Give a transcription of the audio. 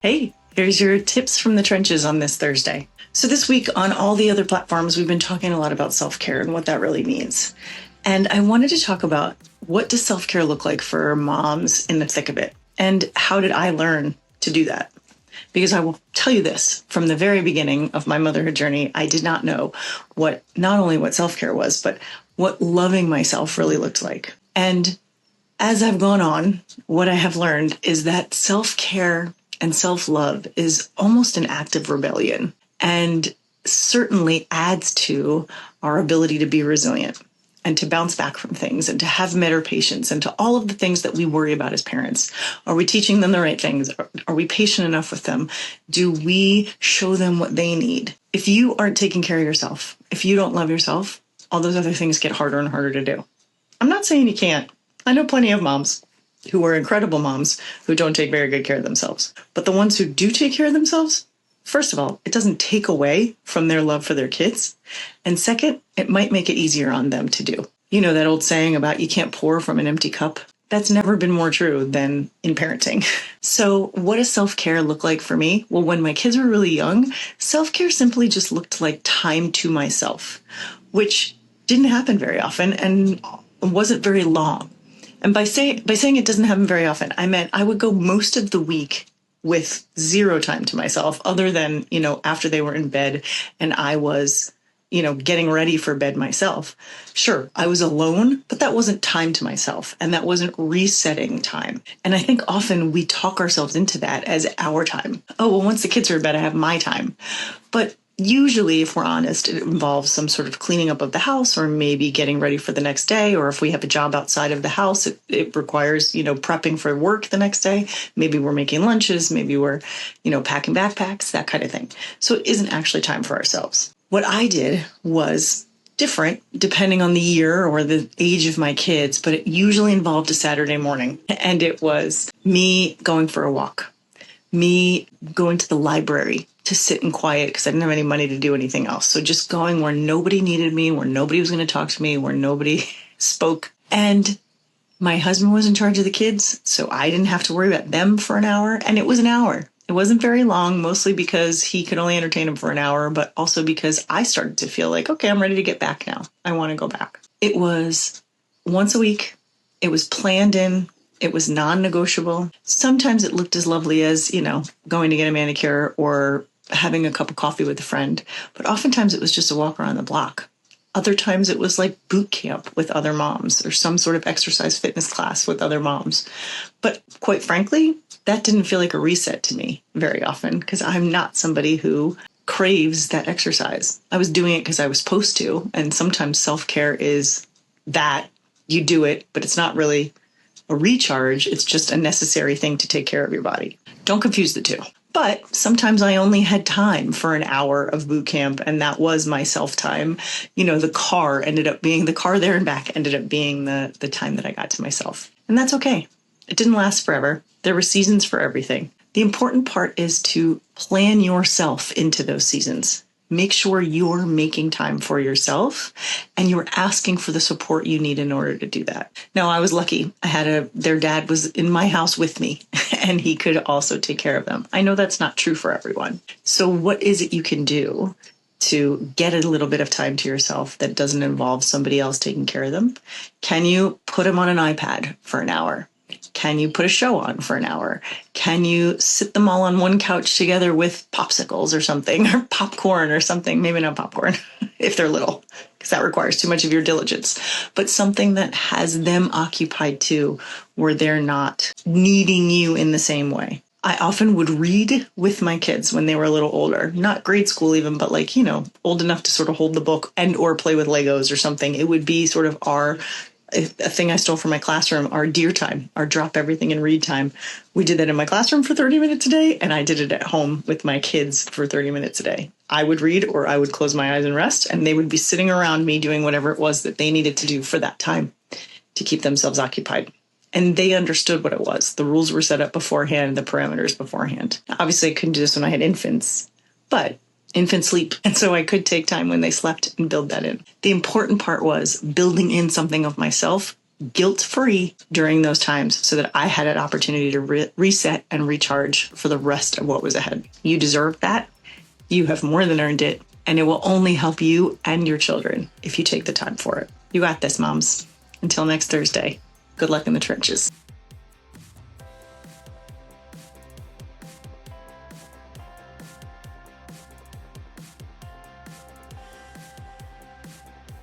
Hey, here's your tips from the trenches on this Thursday. So this week on all the other platforms, we've been talking a lot about self-care and what that really means. And I wanted to talk about what does self-care look like for moms in the thick of it? And how did I learn to do that? Because I will tell you this, from the very beginning of my motherhood journey, I did not know not only what self-care was, but what loving myself really looked like. And as I've gone on, what I have learned is that self-care and self-love is almost an act of rebellion and certainly adds to our ability to be resilient and to bounce back from things and to have better patience and to all of the things that we worry about as parents. Are we teaching them the right things? Are we patient enough with them? Do we show them what they need? If you aren't taking care of yourself, if you don't love yourself, all those other things get harder and harder to do. I'm not saying you can't. I know plenty of moms who are incredible moms who don't take very good care of themselves. But the ones who do take care of themselves, first of all, it doesn't take away from their love for their kids. And second, it might make it easier on them to do. You know that old saying about you can't pour from an empty cup? That's never been more true than in parenting. So what does self-care look like for me? Well, when my kids were really young, self-care simply just looked like time to myself, which didn't happen very often and wasn't very long. And by saying it doesn't happen very often, I meant I would go most of the week with zero time to myself other than, after they were in bed and I was, getting ready for bed myself. Sure, I was alone, but that wasn't time to myself and that wasn't resetting time. And I think often we talk ourselves into that as our time. Oh, well, once the kids are in bed, I have my time. But usually, if we're honest, it involves some sort of cleaning up of the house or maybe getting ready for the next day. Or if we have a job outside of the house, it requires, prepping for work the next day. Maybe we're making lunches. Maybe we're, packing backpacks, that kind of thing. So it isn't actually time for ourselves. What I did was different depending on the year or the age of my kids, but it usually involved a Saturday morning. And it was me going for a walk, me going to the library to sit in quiet because I didn't have any money to do anything else. So just going where nobody needed me, where nobody was going to talk to me, where nobody spoke. And my husband was in charge of the kids, so I didn't have to worry about them for an hour. And it was an hour. It wasn't very long, mostly because he could only entertain them for an hour, but also because I started to feel like, okay, I'm ready to get back now. I want to go back. It was once a week. It was planned in. It was non-negotiable. Sometimes it looked as lovely as, going to get a manicure or having a cup of coffee with a friend. But oftentimes it was just a walk around the block. Other times it was like boot camp with other moms or some sort of exercise fitness class with other moms. But quite frankly, that didn't feel like a reset to me very often because I'm not somebody who craves that exercise. I was doing it because I was supposed to. And sometimes self-care is that you do it, but it's not really a recharge. It's just a necessary thing to take care of your body. Don't confuse the two. But sometimes I only had time for an hour of boot camp, and that was my self-time. The car there and back ended up being the time that I got to myself. And that's okay. It didn't last forever. There were seasons for everything. The important part is to plan yourself into those seasons. Make sure you're making time for yourself and you're asking for the support you need in order to do that. Now, I was lucky. Their dad was in my house with me and he could also take care of them. I know that's not true for everyone. So what is it you can do to get a little bit of time to yourself that doesn't involve somebody else taking care of them? Can you put them on an iPad for an hour? Can you put a show on for an hour? Can you sit them all on one couch together with popsicles or something, or popcorn or something? Maybe not popcorn if they're little, because that requires too much of your diligence. But something that has them occupied too, where they're not needing you in the same way. I often would read with my kids when they were a little older, not grade school even, but old enough to sort of hold the book and or play with Legos or something. It would be sort of a thing I stole from my classroom, our dear time, our drop everything and read time. We did that in my classroom for 30 minutes a day, and I did it at home with my kids for 30 minutes a day. I would read or I would close my eyes and rest, and they would be sitting around me doing whatever it was that they needed to do for that time to keep themselves occupied. And they understood what it was. The rules were set up beforehand, the parameters beforehand. Obviously, I couldn't do this when I had infants, but infant sleep. And so I could take time when they slept and build that in. The important part was building in something of myself guilt-free during those times so that I had an opportunity to reset and recharge for the rest of what was ahead. You deserve that. You have more than earned it, and it will only help you and your children if you take the time for it. You got this, moms. Until next Thursday, good luck in the trenches.